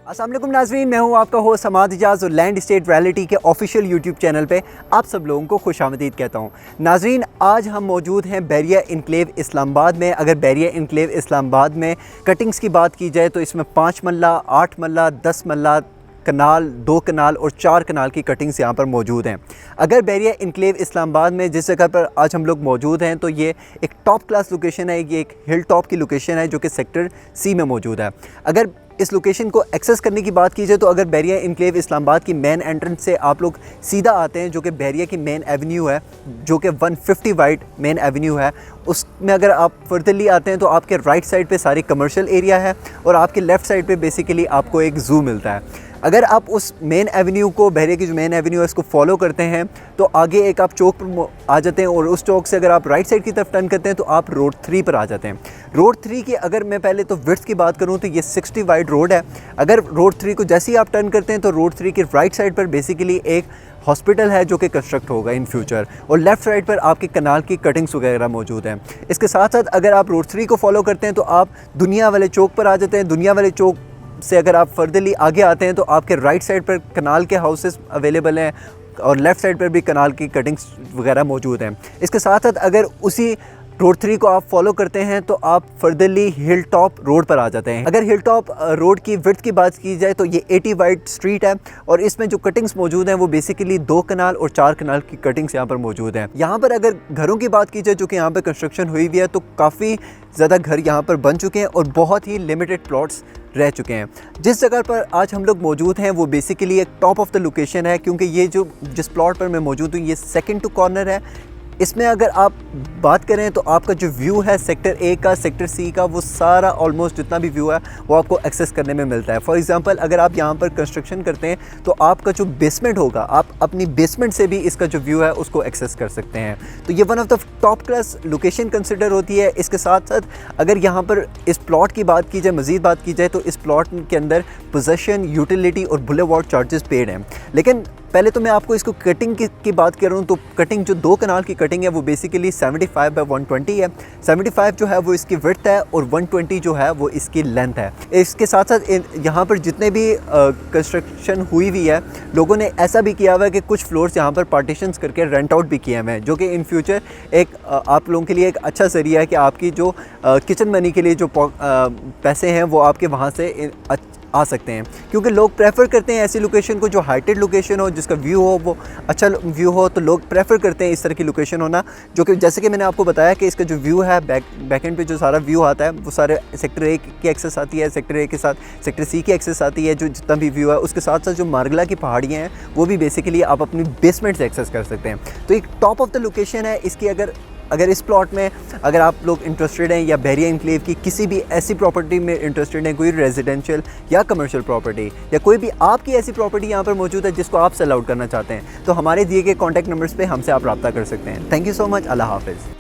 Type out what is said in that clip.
अस्सलाम वालेकुम नाज़रीन, मैं हूं आपका होस्ट हमाद इजाज़ और लैंड स्टेट रियलिटी के ऑफिशियल यूट्यूब चैनल पे आप सब लोगों को खुशामदीद कहता हूं। नाज़रीन, आज हम मौजूद हैं बैरिया इनक्लेव इस्लामाबाद में। अगर बैरिया इनक्लेव इस्लामाबाद में कटिंग्स की बात की जाए तो इसमें 5 मल्ला, 8 मल्ला, 10 मल्ला, कनाल, 2 कनाल और 4 कनाल की कटिंग्स यहाँ पर मौजूद हैं। अगर बैरिया इनक्लेव इस्लामाबाद में जिस जगह पर आज हम लोग मौजूद हैं तो ये एक टॉप क्लास लोकेशन है। ये एक हिल टॉप की लोकेशन है जो कि सेक्टर सी में मौजूद है। अगर इस लोकेशन को एक्सेस करने की बात की जाए तो अगर बैरिया इनक्लेव इस्लामाबाद की मेन एंट्रेंस से आप लोग सीधा आते हैं, जो कि बैरिया की मेन एवेन्यू है, जो कि 150 वाइड मेन एवेन्यू है, उसमें अगर आप फर्दरली आते हैं तो आपके राइट साइड पे सारी कमर्शियल एरिया है और आपके लेफ़्ट साइड पे बेसिकली आपको एक ज़ू मिलता है। अगर आप उस मेन एवेन्यू को, बैरिया की जो मेन एवेन्यू है, इसको फॉलो करते हैं तो आगे एक आप चौक पर आ जाते हैं और उस चौक से अगर आप राइट साइड की तरफ टर्न करते हैं तो आप रोड 3 पर आ जाते हैं। रोड 3 की अगर मैं पहले तो विड्थ की बात करूं तो ये 60 वाइड रोड है। अगर रोड 3 को जैसे ही आप टर्न करते हैं तो रोड 3 के राइट साइड पर बेसिकली एक हॉस्पिटल है जो कि कंस्ट्रक्ट होगा इन फ्यूचर, और लेफ़्ट साइड पर आपके कनाल की कटिंग्स वगैरह मौजूद हैं। इसके साथ साथ अगर आप रोड 3 को फॉलो करते हैं तो आप दुनिया वाले चौक पर आ जाते हैं। दुनिया वाले चौक से अगर आप फर्दरली आगे आते हैं तो आपके राइट साइड पर कनाल के हाउसेस अवेलेबल हैं और लेफ़्ट साइड पर भी कनाल की कटिंग्स वगैरह मौजूद हैं। इसके साथ साथ अगर उसी रोड 3 को आप फॉलो करते हैं तो आप फर्दरली हिल टॉप रोड पर आ जाते हैं। अगर हिल टॉप रोड की विड्थ की बात की जाए तो ये 80 वाइड स्ट्रीट है और इसमें जो कटिंग्स मौजूद हैं वो बेसिकली 2 कनाल और 4 कनाल की कटिंग्स यहाँ पर मौजूद हैं। यहाँ पर अगर घरों की बात की जाए जो कि यहाँ पर कंस्ट्रक्शन हुई हुई है तो काफ़ी ज़्यादा घर यहाँ पर बन चुके हैं और बहुत ही लिमिटेड प्लॉट्स रह चुके हैं। जिस जगह पर आज हम लोग मौजूद हैं वो बेसिकली एक टॉप ऑफ द लोकेशन है, क्योंकि ये जो जिस प्लॉट पर मैं मौजूद हूँ ये सेकंड टू कॉर्नर है। इसमें अगर आप बात करें तो आपका जो व्यू है सेक्टर ए का, सेक्टर सी का, वो सारा ऑलमोस्ट जितना भी व्यू है वो आपको एक्सेस करने में मिलता है। फॉर एग्जांपल अगर आप यहाँ पर कंस्ट्रक्शन करते हैं तो आपका जो बेसमेंट होगा, आप अपनी बेसमेंट से भी इसका जो व्यू है उसको एक्सेस कर सकते हैं। तो ये one of the top class location consider होती है। इसके साथ साथ अगर यहाँ पर इस प्लॉट की बात की जाए, मज़ीद बात की जाए तो इस प्लॉट के अंदर पोजेसन, यूटिलिटी और बुलेवार्ड चार्जेस पेड हैं। लेकिन पहले तो मैं आपको इसको कटिंग की बात कर रहा हूँ तो कटिंग जो 2 कनाल की कटिंग है वो बेसिकली 75 बाय 120 है। 75 जो है वो इसकी विड्थ है और 120 जो है वो इसकी लेंथ है। इसके साथ साथ यहाँ पर जितने भी कंस्ट्रक्शन हुई हुई है, लोगों ने ऐसा भी किया हुआ है कि कुछ फ्लोर्स यहाँ पर पार्टीशंस करके रेंट आउट भी किए हुए हैं, जो कि इन फ्यूचर एक आप लोगों के लिए एक अच्छा ज़रिया है कि आपकी जो किचन मनी के लिए जो पैसे हैं वो आपके वहाँ से आ सकते हैं। क्योंकि लोग प्रेफर करते हैं ऐसी लोकेशन को जो हाइटेड लोकेशन हो, जिसका व्यू हो वो अच्छा व्यू हो, तो लोग प्रेफर करते हैं इस तरह की लोकेशन होना, जो कि जैसे कि मैंने आपको बताया कि इसका जो व्यू है बैक एंड पे जो सारा व्यू आता है वो सारे सेक्टर ए की एक्सेस आती है, सेक्टर ए के साथ सेक्टर सी की एक्सेस आती है, जो जितना भी व्यू है। उसके साथ साथ जो मारगला की पहाड़ियाँ हैं वो भी बेसिकली आप अपनी बेसमेंट से एक्सेस कर सकते हैं। तो एक टॉप ऑफ द लोकेशन है इसकी। अगर इस प्लॉट में अगर आप लोग इंटरेस्टेड हैं या बैरिया इनक्लेव की किसी भी ऐसी प्रॉपर्टी में इंटरेस्टेड हैं, कोई रेजिडेंशियल या कमर्शियल प्रॉपर्टी या कोई भी आपकी ऐसी प्रॉपर्टी यहाँ पर मौजूद है जिसको आप सेल आउट करना चाहते हैं, तो हमारे दिए गए कॉन्टैक्ट नंबर्स पे हमसे आप रब्ता कर सकते हैं। Thank you so much. अल्लाह हाफिज़।